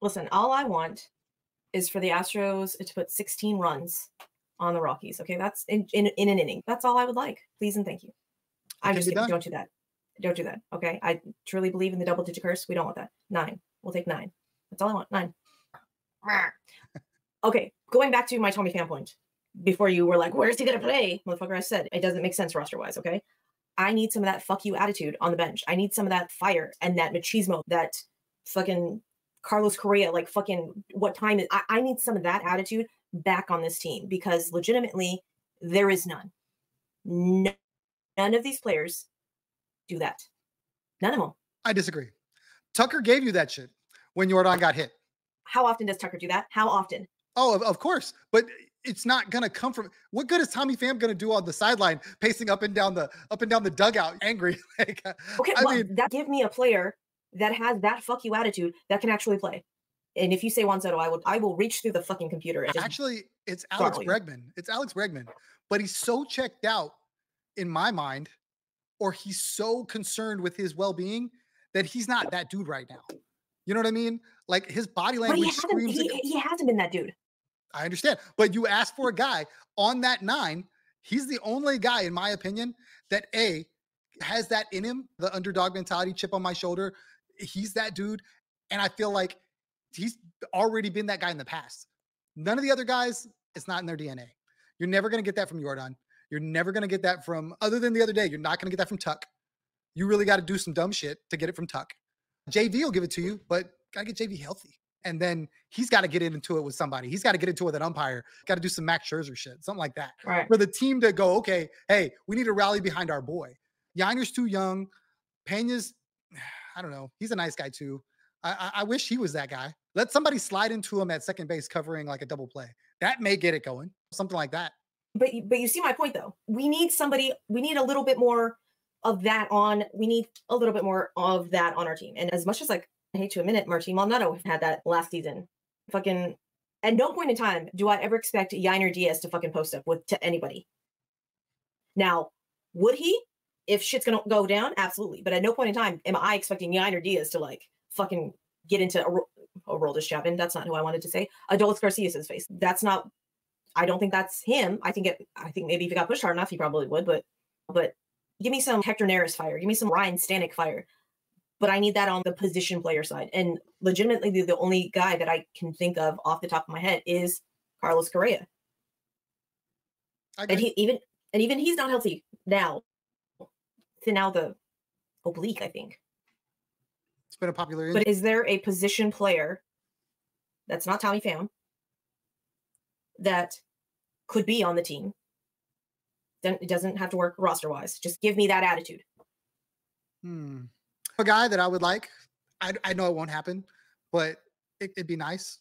Listen, all I want is for the Astros to put 16 runs on the Rockies. Okay, that's in an inning. That's all I would like. Please and thank you. I'm just kidding. Don't do that. Don't do that. Okay. I truly believe in the double digit curse. We don't want that. 9. We'll take 9. That's all I want. 9. Okay. Going back to my Tommy Pham point. Before you were like, where's he going to play? Motherfucker, I said, it doesn't make sense roster wise. Okay. I need some of that fuck you attitude on the bench. I need some of that fire and that machismo, that fucking Carlos Correa, like fucking what time is. I need some of that attitude back on this team because legitimately there is none. None of these players do that. None of them. I disagree. Tucker gave you that shit when Jordan got hit. How often does Tucker do that? How often? Oh, of course. But it's not going to come from what good is Tommy Pham going to do on the sideline, pacing up and down the dugout, angry? Like, okay, I mean, that give me a player that has that fuck you attitude that can actually play. And if you say Juan Soto, I will reach through the fucking computer. And actually, it's Alex Bregman. It's Alex Bregman. But he's so checked out in my mind, or he's so concerned with his well-being that he's not that dude right now. You know what I mean? Like his body language screams. He hasn't been that dude. I understand. But you ask for a guy on that 9. He's the only guy, in my opinion, that has that in him, the underdog mentality, chip on my shoulder. He's that dude. And I feel like he's already been that guy in the past. None of the other guys, it's not in their DNA. You're never going to get that from Jordan. You're never going to get that from, other than the other day, you're not going to get that from Tuck. You really got to do some dumb shit to get it from Tuck. JV will give it to you, but got to get JV healthy. And then he's got to get into it with somebody. He's got to get into it with an umpire. Got to do some Max Scherzer shit, something like that. Right. For the team to go, okay, hey, we need to rally behind our boy. Yainer's too young. Pena's, I don't know. He's a nice guy too. I wish he was that guy. Let somebody slide into him at second base covering like a double play. That may get it going. Something like that. But you see my point though. We need a little bit more of that on. We need a little bit more of that on our team. And as much as like, I hate to admit it, Martin Maldonado had that last season. Fucking, at no point in time do I ever expect Yainer Diaz to fucking post up to anybody. Now, would he? If shit's gonna go down, absolutely. But at no point in time am I expecting Yainer Diaz to like fucking get into a Roldis Chapman. That's not who I wanted to say. Adolis Garcia's face. That's not. I don't think that's him. I think maybe if he got pushed hard enough, he probably would. But give me some Hector Neris fire. Give me some Ryan Stanek fire. But I need that on the position player side. And legitimately, the only guy that I can think of off the top of my head is Carlos Correa. And even he's not healthy now. To now the oblique, I think. It's been a popular injury. But is there a position player that's not Tommy Pham that could be on the team? Then it doesn't have to work roster-wise. Just give me that attitude. A guy that I would like, I know it won't happen, but it'd be nice.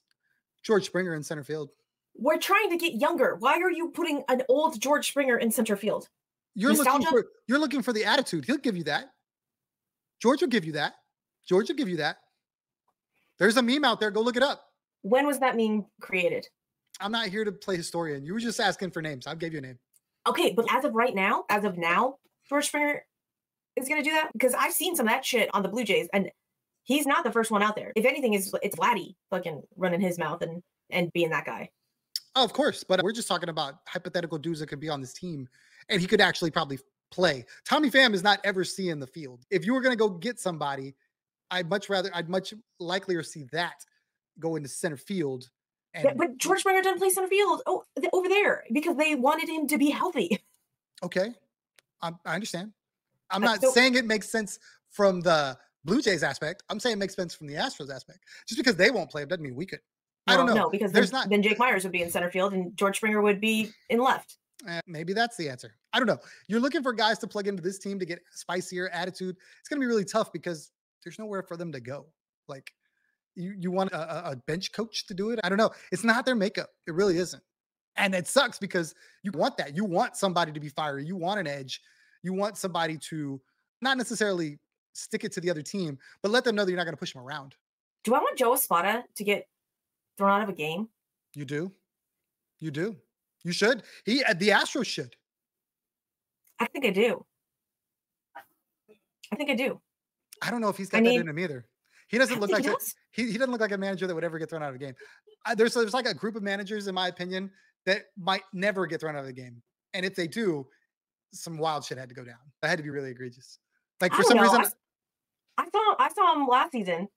George Springer in center field. We're trying to get younger. Why are you putting an old George Springer in center field? You're looking for the attitude. He'll give you that. George will give you that. George will give you that. There's a meme out there. Go look it up. When was that meme created? I'm not here to play historian. You were just asking for names. I gave you a name. Okay, but as of now, George Springer is going to do that? Because I've seen some of that shit on the Blue Jays, and he's not the first one out there. If anything, it's Vladdy fucking running his mouth and being that guy. Oh, of course, but we're just talking about hypothetical dudes that could be on this team, and he could actually probably play. Tommy Pham is not ever seeing the field. If you were going to go get somebody, I'd much likelier see that go into center field. But George Springer doesn't play center field over there because they wanted him to be healthy. Okay, I understand. I'm not saying it makes sense from the Blue Jays aspect. I'm saying it makes sense from the Astros aspect. Just because they won't play him doesn't mean we could. I don't know. No, because then Jake Myers would be in center field and George Springer would be in left. Maybe that's the answer. I don't know. You're looking for guys to plug into this team to get spicier attitude. It's going to be really tough because there's nowhere for them to go. Like you want a bench coach to do it? I don't know. It's not their makeup. It really isn't. And it sucks because you want that. You want somebody to be fiery. You want an edge. You want somebody to not necessarily stick it to the other team, but let them know that you're not going to push them around. Do I want Joe Espada to get thrown out of a game? You do. You do. You should. The Astros should. I think I do. I don't know if he's got that in him either. He doesn't look like he doesn't look like a manager that would ever get thrown out of a game. There's like a group of managers, in my opinion, that might never get thrown out of the game. And if they do, some wild shit had to go down. That had to be really egregious. Like I for don't some know. reason, I saw him last season,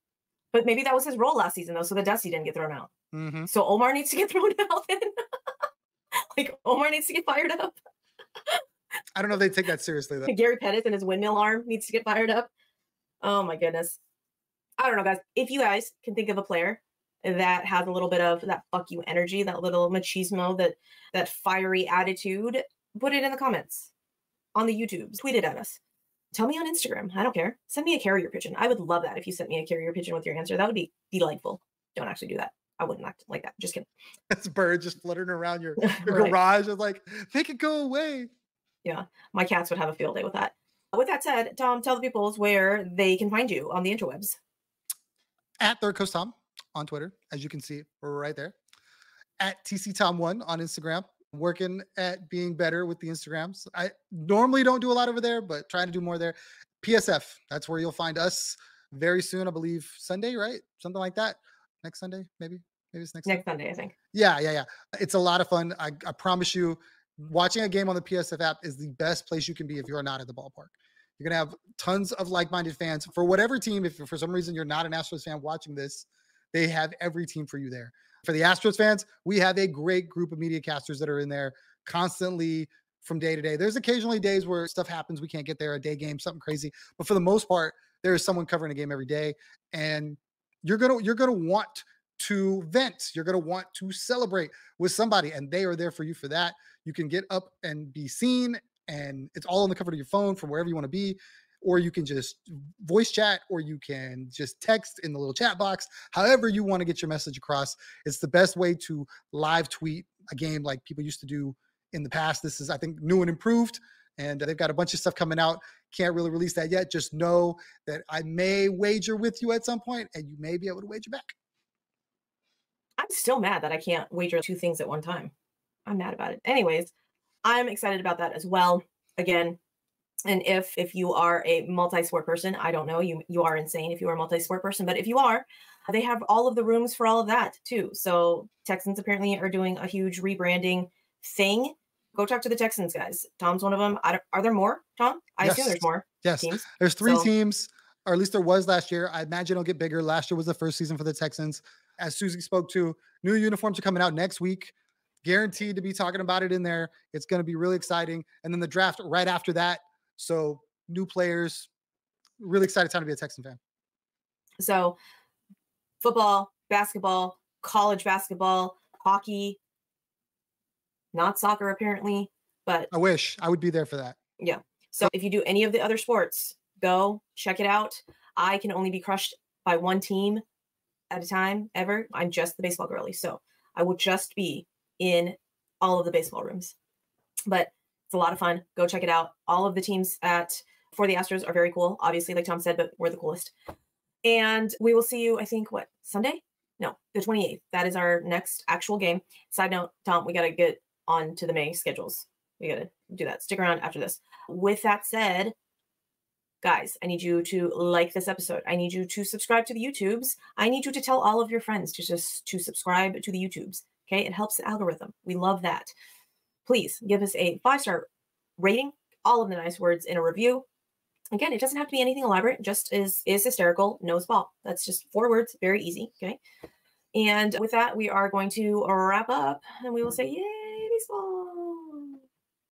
but maybe that was his role last season though, so the Dusty didn't get thrown out. mm-hmm. So Omar needs to get thrown out then. Like Omar needs to get fired up. I don't know if they take that seriously though. Gary Pettis and his windmill arm needs to get fired up. Oh my goodness. I don't know, guys. If you guys can think of a player that has a little bit of that fuck you energy, that little machismo, that fiery attitude, put it in the comments on the YouTube. Tweet it at us. Tell me on Instagram. I don't care. Send me a carrier pigeon. I would love that if you sent me a carrier pigeon with your answer. That would be delightful. Don't actually do that. I wouldn't act like that. Just kidding. That's a bird just fluttering around your Right. garage. It's like, make it go away. Yeah, my cats would have a field day with that. With that said, Tom, tell the peoples where they can find you on the interwebs. At Third Coast Tom on Twitter, as you can see right there. At TCTom1 on Instagram. Working at being better with the Instagrams. I normally don't do a lot over there, but trying to do more there. PSF, that's where you'll find us very soon. I believe Sunday, right? Something like that. Next Sunday, maybe it's next Sunday, I think. Yeah. It's a lot of fun. I promise you, watching a game on the PSF app is the best place you can be if you're not at the ballpark. You're gonna have tons of like-minded fans for whatever team. If for some reason you're not an Astros fan watching this, they have every team for you there. For the Astros fans, we have a great group of media casters that are in there constantly from day to day. There's occasionally days where stuff happens. We can't get there, a day game, something crazy. But for the most part, there is someone covering a game every day. And you're gonna want to vent. You're gonna want to celebrate with somebody, and they are there for you for that. You can get up and be seen, and it's all on the cover of your phone from wherever you want to be. Or you can just voice chat, or you can just text in the little chat box. However you want to get your message across. It's the best way to live tweet a game like people used to do in the past. This is, I think, new and improved, and they've got a bunch of stuff coming out. Can't really release that yet. Just know that I may wager with you at some point, and you may be able to wager back. I'm still mad that I can't wager two things at one time. I'm mad about it. Anyways, I'm excited about that as well. Again, and if you are a multi-sport person, I don't know, you are insane if you are a multi-sport person, but if you are, they have all of the rooms for all of that too. So Texans apparently are doing a huge rebranding thing. Go talk to the Texans guys. Tom's one of them. Are there more, Tom? I assume there's more. Yes, teams. There's three teams, or at least there was last year. I imagine it'll get bigger. Last year was the first season for the Texans. As Suzy spoke to, new uniforms are coming out next week. Guaranteed to be talking about it in there. It's going to be really exciting. And then the draft right after that. So new players, really excited time to be a Texan fan. So football, basketball, college basketball, hockey, not soccer apparently, but I wish I would be there for that. Yeah. So if you do any of the other sports, go check it out. I can only be crushed by one team at a time ever. I'm just the baseball girly. So I will just be in all of the baseball rooms, but it's a lot of fun. Go check it out. All of the teams for the Astros are very cool. Obviously, like Tom said, but we're the coolest. And we will see you, I think, Sunday? No, the 28th. That is our next actual game. Side note, Tom, we got to get on to the May schedules. We got to do that. Stick around after this. With that said, guys, I need you to like this episode. I need you to subscribe to the YouTubes. I need you to tell all of your friends to subscribe to the YouTubes. Okay, it helps the algorithm. We love that. Please give us a 5-star rating, all of the nice words in a review. Again, it doesn't have to be anything elaborate, just is hysterical, knows ball. That's just 4 words, very easy, okay? And with that, we are going to wrap up, and we will say, yay, baseball!